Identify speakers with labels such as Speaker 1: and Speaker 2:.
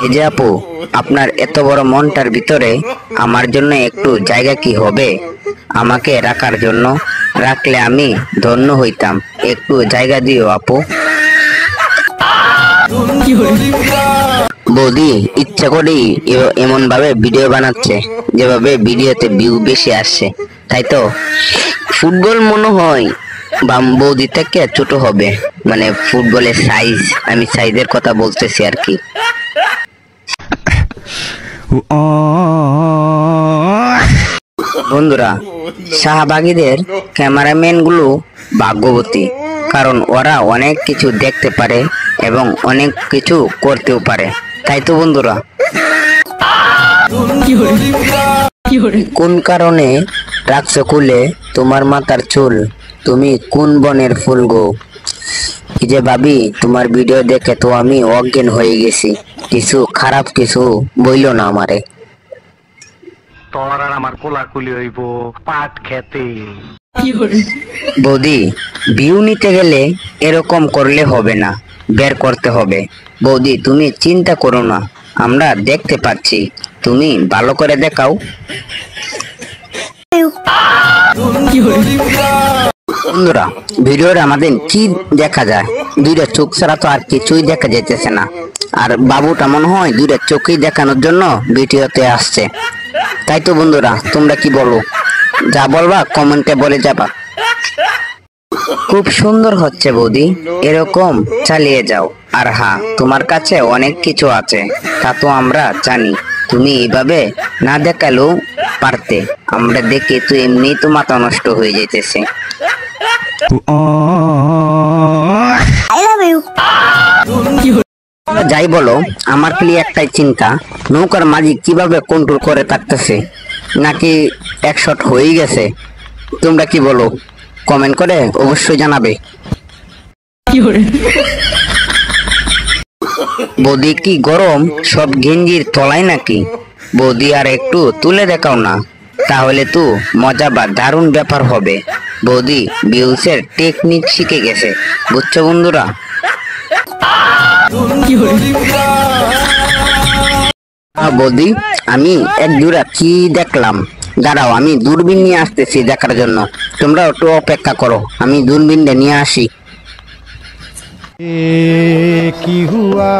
Speaker 1: এই যে আপু, আপনার এত বড় মনটার ভিতরে আমার জন্য একটু জায়গা কি হবে আমাকে রাখার জন্য? রাখলে আমি ধন্য হইতাম। একটু জায়গা দিও আপু। বৌদি ইচ্ছা করেই এমন ভাবে ভিডিও বানাচ্ছে যেভাবে ভিডিওতে ভিউ বেশি আসছে, তাই তো? ফুটবল মনে হয় বৌদি থেকে ছোট হবে, মানে ফুটবলের সাইজ, আমি সাইজের কথা বলতেছি আর কি। বন্ধুরা, শাহবাগীদের ক্যামেরাম্যান গুলো ভাগ্যবতী, কারণ ওরা অনেক কিছু দেখতে পারে এবং অনেক কিছু করতেও পারে, তাই তো বন্ধুরা? কোন কারণে রাখছো খুলে তোমার মাথার চুল? তুমি কোন বনের ফুল গো? এই যে ভাবি, তোমার ভিডিও দেখে তো আমি অজ্ঞান হয়ে গেছি। কিছু খারাপ কিছু বইলো না আমারে।
Speaker 2: তোর আর আমার কোলাকুলি হইব পাট খেতে।
Speaker 1: বৌদি, ভিউ নিতে গেলে এরকম করলে হবে না, বের করতে হবে। বৌদি তুমি চিন্তা করো না, আমরা দেখতে পাচ্ছি, তুমি ভালো করে দেখাও। বন্ধুরা, ভিডিওর আমাদের কি দেখা যায়? দুইটা চোখ ছাড়া তো আর কিছুই দেখা যাইতেছে না। আর বাবুটা মনে হয় দুইটা চোখই দেখানোর জন্য ভিডিওতে আসছে, তাই তো বন্ধুরা? তোমরা কি বলো? যা বলবা কমেন্টে বলে যাবা। খুব সুন্দর হচ্ছে বৌদি, এরকম চালিয়ে যাও। আর হ্যাঁ, তোমার কাছে অনেক কিছু আছে, তা তো আমরা জানি। তুমি এইভাবে না দেখালেও পারতে, আমরা দেখি তো এমনি তো মাথা নষ্ট হয়ে যাইতেছে। যাই বলো, আমার খালি একটাই চিন্তা, নৌকার মাঝি কিভাবে কন্ট্রোল করে থাকতেছে, নাকি এক শট হয়ে গেছে? তোমরা কি বলো? কমেন্ট করে অবশ্যই জানাবে। বৌদি কি গরম সব গেঞ্জির তলায় নাকি? বৌদি আর একটু তুলে দেখাও না, তাহলে তো মজা বা দারুণ ব্যাপার হবে। বৌদি ভিউসের টেকনিক শিখে গেছে, বুঝছো বন্ধুরা? বৌদি, আমি এক জোড়া কি দেখলাম, দাঁড়াও আমি দূরবীন নিয়ে আসতেছি দেখার জন্য। তোমরা একটু অপেক্ষা করো, আমি দূরবীনটা নিয়ে আসি।
Speaker 3: কি হুয়া